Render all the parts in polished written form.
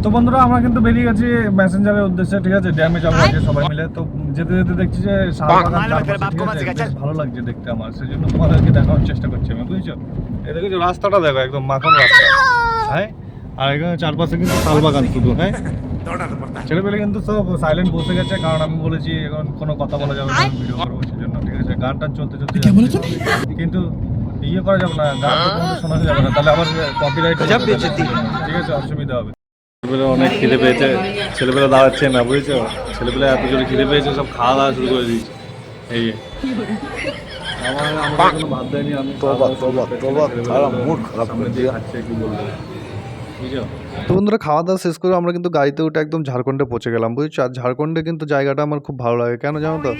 তো বন্ধুরা আমরা কিন্তু বেরিয়ে গেছি মেসেঞ্জারের উদ্দেশ্যে, ঠিক আছে, ড্যামে যাবো আজকে সবাই মিলে। তো যেতে যেতে দেখছি যে ভালো লাগছে দেখতে আমার, সেই জন্য তোমাদেরকে দেখানোর চেষ্টা করছি আমি, বুঝছো। এই দেখো রাস্তাটা দেখো, একদম মাখন রাস্তা, হ্যাঁ। আর এখানে চারপাশে কিন্তু শাল বাগান শুধু, হ্যাঁ। ছেলেপেলে কিন্তু সব সাইলেন্ট বসে গেছে, কারণ আমি বলেছি এখন কোনো কথা বলা যাবে না, ভিডিও করবো সেই জন্য, ঠিক আছে। গানটা চলতে চলতে কিন্তু ইয়ে করা যাবে না, গান শোনা যাবে না, তাহলে আবার কপিরাইট, ঠিক আছে, অসুবিধা হবে। ছেলেপেলে অনেক খিদে পেয়েছে, ছেলেপেলে দাঁড়াচ্ছে না, বুঝেছো। ছেলেপেলে এত জোরে খিদে পেয়েছে, সব খাওয়া দাওয়া শুরু করে দিয়েছে। এই আমার কোনো ভাত দেয়নি, আমি মুড খারাপ করে দিয়ে খাচ্ছে, কি বলবো, বুঝছো। তো বন্ধুরা খাওয়া দাওয়া শেষ করে আমরা কিন্তু গাড়িতে উঠে একদম ঝাড়খণ্ডে পৌঁছে গেলাম, বুঝছো। আর ঝাড়খণ্ডে কিন্তু জায়গাটা আমার খুব ভালো লাগে, কেন জানো তো,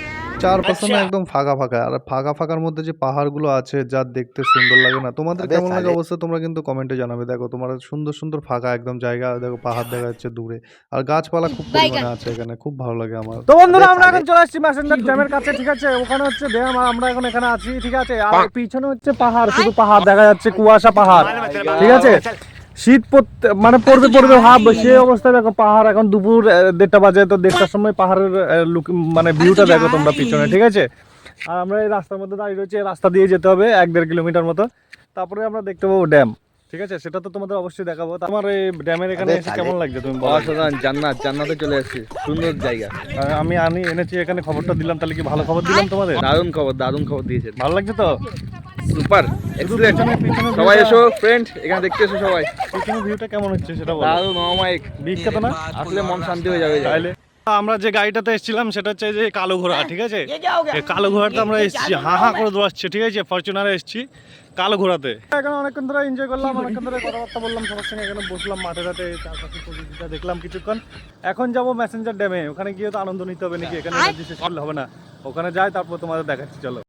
চারপাশে না একদম ফাঁকা ফাঁকা, আর ফাঁকা ফাঁকার মধ্যে যে পাহাড়গুলো আছে যা দেখতে সুন্দর লাগে না। তোমাদের কেমন লাগে অবশ্যই তোমরা কিন্তু কমেন্টে জানাবে। দেখো তোমরা সুন্দর সুন্দর ফাঁকা একদম জায়গা, দেখো পাহাড় দেখা যাচ্ছে দূরে, আর গাছপালা খুব পরিমাণে আছে এখানে, খুব ভালো লাগে আমার। তো বন্ধুরা আমরা এখন চলে আসছি মেসেঞ্জার ড্যামের কাছে, ঠিক আছে। ওখানে হচ্ছে ড্যাম আর আমরা এখন এখানে আছি, ঠিক আছে। আর পিছনে হচ্ছে পাহাড়, শুধু পাহাড় দেখা যাচ্ছে, কুয়াশা পাহাড়, ঠিক আছে। শীত মানে পড়বে ভাব, সে অবস্থায় দেখো পাহাড়। এখন দুপুর 1:30 বাজে, তো 1:30টার সময় পাহাড়ের মানে ভিউটা দেখো তোমরা পিছনে, ঠিক আছে। আর আমরা এই রাস্তার মধ্যে দাঁড়িয়ে রয়েছি, রাস্তা দিয়ে যেতে হবে 1-1.5 কিলোমিটার মতো, তারপরে আমরা দেখতে পাবো ড্যাম, ঠিক আছে। সেটা তো তোমাদের অবশ্যই দেখাবো। তোমার এই ড্যামের এখানে এসে কেমন লাগছে তুমি বলো? জান্নাতে চলে আসছি, সুন্দর জায়গা। আমি এনেছি এখানে, খবরটা দিলাম, তাহলে কি ভালো খবর দিলাম তোমাদের? দারুণ খবর দিয়েছেন, ভালো লাগছে তো, সুপার এক্সিলেন্ট। সবাই এসো ফ্রেন্ড, এখানে দেখতে এসো সবাই। পিছনে ভিউটা কেমন হচ্ছে সেটা বলো। দারুণ, অমায়িক, বিখ্যাত না? আসলে মন শান্তি হয়ে যাবে। তাইলে আমরা যে গাড়িটাতে এসেছিলাম সেটা হচ্ছে যে কালো ঘোড়া, ঠিক আছে। এই কালো ঘোড়াতে আমরা এসেছি, হা করে দৌড়াচ্ছে, ঠিক আছে। ফরচুনারে এসেছি কালো ঘোড়াতে। এখানে অনেকক্ষণ ধরে এনজয় করলাম, অনেকক্ষণ ধরে কথাবার্তা বললাম সবার সঙ্গে, এখানে বসলাম মাঠে ঘাটে, চারপাশে প্রকৃতিটা দেখলাম কিছুক্ষণ। এখন যাবো মেসেঞ্জার ড্যামে, ওখানে গিয়ে তো আনন্দ নিতে হবে নাকি, এখানে শেষ করলে হবে না। ওখানে যাই, তারপর তোমাদের দেখাচ্ছি, চলো।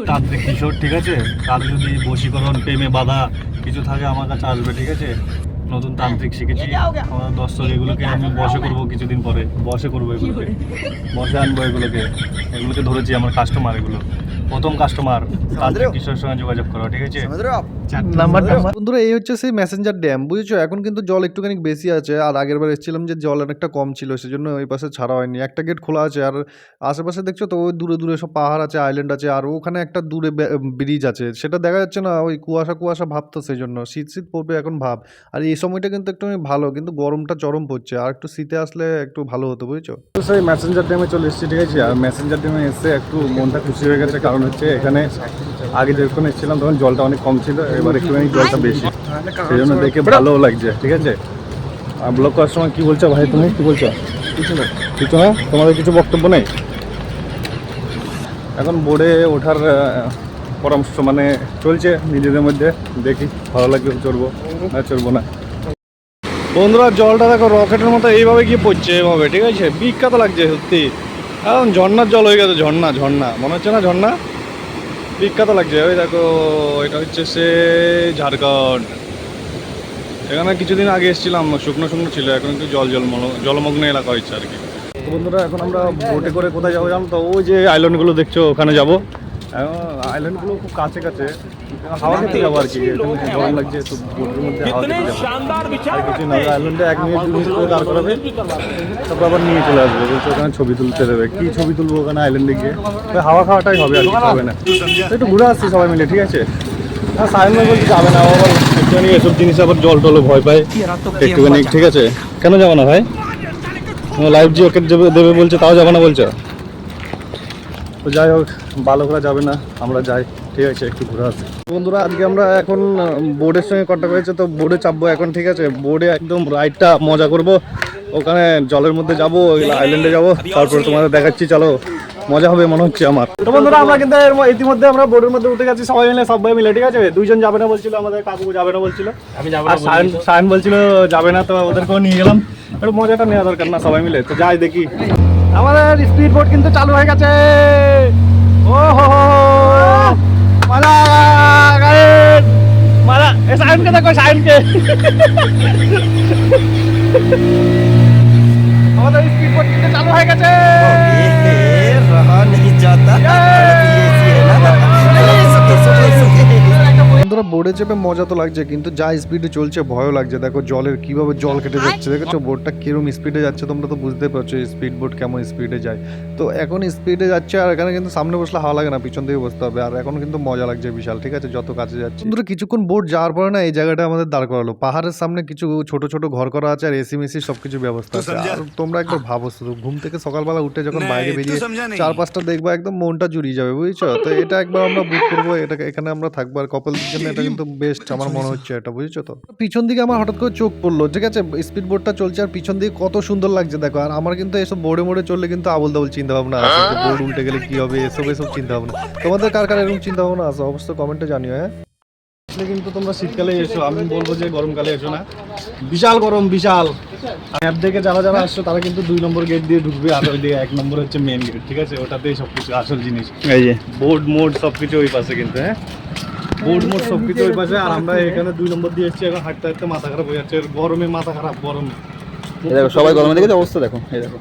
তান্ত্রিক কিশোর, ঠিক আছে। কারো যদি বশীকরণ, প্রেমে বাধা কিছু থাকে আমার কাছে আসবে, ঠিক আছে। নতুন তান্ত্রিক শিখেছি, আমার দর্শক এগুলোকে আমি বশে করবো, কিছুদিন পরে বশে করবো, এগুলোকে বশে আনবো, এগুলোকে ধরেছি আমার কাস্টমার, এগুলো প্রথম কাস্টমার। তান্ত্রিক কিশোরের সঙ্গে যোগাযোগ করো, ঠিক আছে। বন্ধুরা এই হচ্ছে সেই মেসেঞ্জার ড্যাম, বুঝছো। এখন কিন্তু জল একটুখানি বেশি আছে, আর আগের বার এসেছিলাম যে জল অনেকটা কম ছিল, সেজন্য ওই পাশে ছাড়া হয়নি। একটা গেট খোলা আছে, আর আশেপাশে দেখছো তো ওই দূরে দূরে সব পাহাড় আছে, আইল্যান্ড আছে, আর ওখানে একটা দূরে ব্রিজ আছে, সেটা দেখা যাচ্ছে না, ওই কুয়াশা ভাব, তো সেই জন্য শীত পড়বে এখন ভাব। আর এই সময়টা কিন্তু একটু ভালো, কিন্তু গরমটা চরম পড়ছে, আর একটু শীতে আসলে একটু ভালো হতো, বুঝছো। তো সেই মেসেঞ্জার ড্যামে চলে এসেছি, ঠিক আছে। আর মেসেঞ্জার ড্যামে এসে একটু মনটা খুশি হয়ে গেছে, কারণ হচ্ছে এখানে আগে যখন এসেছিলাম তখন জলটা অনেক কম ছিল, এবার একটুখানি জলটা বেশি, সেই জন্য দেখে ভালো লাগছে, ঠিক আছে। আর ব্লগ করার সময় কী বলছো ভাই, তুমি কী বলছো? কিছু না, তোমাদের কিছু বক্তব্য নেই? এখন বোর্ডে ওঠার পরামর্শ মানে চলছে নিজেদের মধ্যে, দেখি ভালো লাগবে চড়বো না চড়বো না। বন্ধুরা জলটা দেখো রকেটের মতো এইভাবে গিয়ে পড়ছে, এভাবে, ঠিক আছে। বিখ্যাত লাগছে সত্যি, এখন ঝর্ণার জল হয়ে গেছে, ঝর্ণা মনে হচ্ছে না, ঝর্ণা বিখ্যাত লাগছে। ওই দেখো এটা হচ্ছে সে ঝাড়খণ্ড। এখানে কিছুদিন আগে এসেছিলাম, শুকনো ছিল, এখন একটু জলমগ্ন এলাকা হয়েছে আর কি। তো বন্ধুরা এখন আমরা বোটে করে কোথায় যাবো জানো তো? ওই যে আইল্যান্ডগুলো দেখছো ওখানে যাবো। আইল্যান্ডগুলো খুব কাছে হাওয়া খেতে যাবো আর কি, গরম লাগছে তো বোটের মধ্যে হাওয়া খেতে যাবো, আর কিছু না। আইল্যান্ডে 1 মিনিট 2 মিনিট করে দাঁড় করাবে, তারপর আবার নিয়ে চলে আসবে, বলছে ওখানে ছবি তুলতে দেবে। কি ছবি তুলবো ওখানে আইল্যান্ডে গিয়ে? হাওয়া খাওয়াটাই হবে আর কিছু হবে না। একটু ঘুরে আসছি সবাই মিলে, ঠিক আছে। আর সায়ন ভাই বলছি যাবে না, আবার একটুখানি এসব জিনিস আবার জল ভয় পায় একটুখানি, ঠিক আছে। কেন যাবো না ভাই? লাইভ জ্যাকেট দেবে বলছে, তাও যাবে না বলছো। তো যাই হোক, ভালো করে যাবে না, আমরা যাই, ঠিক আছে, একটু ঘুরে আসি। বন্ধুরা আজকে আমরা এখন বোর্ডের সঙ্গে কন্ট্যাক্ট হয়েছে, তো বোর্ডে চাপবো এখন, ঠিক আছে। বোর্ডে একদম রাইডটা মজা করব, ওখানে জলের মধ্যে যাবো, আইল্যান্ডে যাবো, তারপরে তোমাদের দেখাচ্ছি, চলো মজা হবে মনে হচ্ছে আমার। তো বন্ধুরা আমরা কিন্তু ইতিমধ্যে আমরা বোর্ডের মধ্যে উঠে গেছি সবাই মিলে, ঠিক আছে। 2 জন যাবে না বলছিল, আমাদের কাকু যাবে না বলছিল, আর সায়ন বলছিল যাবে না, তো ওদেরকেও নিয়ে গেলাম। একটু মজাটা নেওয়া দরকার না সবাই মিলে, তো যাই দেখি। আমাদের স্পিড বোট কিন্তু চালু হয়ে গেছে, ও হো মালা সায়নকে দেখো, সায়নকে। আমাদের স্পিড বোট কিন্তু চালু হয়ে গেছে, বন্ধুরা বোর্ডে চেপে মজা তো লাগছে, কিন্তু যা স্পিডে চলছে ভয়ও লাগছে। দেখো জলের কিভাবে জল কেটে যাচ্ছে, দেখেছো বোর্ডটা কিরম স্পিডে যাচ্ছে, তোমরা তো বুঝতে পারছো স্পিড বোর্ড কেমন স্পিডে যায়। তো এখন স্পিডে যাচ্ছে, আর এখানে কিন্তু সামনে বসলে হাওয়া লাগে না, পিছন দিকে বসতে হবে। আর এখন কিন্তু মজা লাগছে বিশাল, ঠিক আছে যত কাছে যাচ্ছে। বন্ধুরা কিছুক্ষণ বোর্ড যাওয়ার পরে না এই জায়গাটা আমাদের দাঁড় করালো। পাহাড়ের সামনে কিছু ছোট ছোট ঘর করা আছে, আর এসি মেসি সবকিছু ব্যবস্থা আছে। আর তোমরা একবার ভাবো, শুধু ঘুম থেকে সকালবেলা উঠে যখন বাইরে বেরিয়ে চারপাশটা দেখবা, একদম মনটা জুড়িয়ে যাবে, বুঝছো? তো এটা একবার আমরা বুক করবো, এটা এখানে আমরা থাকবো। আর কপলদের জন্য এটা কিন্তু বেস্ট আমার মনে হচ্ছে এটা, বুঝছো? তো পিছন দিকে আমার হঠাৎ করে চোখ পড়লো, ঠিক আছে স্পিড বোর্ডটা চলছে আর পিছন দিকে কত সুন্দর লাগছে দেখো। আর আমার কিন্তু এসব বোর্ডে মোড়ে চললে কিন্তু আবল তাবল চিন্তা ভাবনা আছে, বোর্ড উল্টে গেলে কি হবে, এসব চিন্তা ভাবনা। তোমাদের কার কার এরকম চিন্তা ভাবনা আছে অবশ্যই কমেন্টে জানিও। হ্যাঁ কিন্তু তোমরা শীতকালে এসো, আমি বলবো যে গরমকালে এসো না, বিশাল গরম বিশাল। অ্যাপ দেখে যারা যারা আসছো তারা কিন্তু 2 নম্বর গেট দিয়ে ঢুকবে, আর ওই দিকে 1 নম্বর হচ্ছে মেন গেট, ঠিক আছে? ওটাতেই সবকিছু আসল জিনিস, এই যে বোর্ড মোড সবকিছু ওই পাশে কিন্তু। হ্যাঁ বোর্ড মোড সবকিছু ওই পাশে, আর আমরা এখানে 2 নম্বর দিয়ে এসেছি। এখন হাঁটতে হাঁটতে মাথা খারাপ হয়ে যাচ্ছে, গরমে মাথা খারাপ, গরমে। দেখো সবাই গরমে দেখেছে অবস্থা, দেখো এই দেখো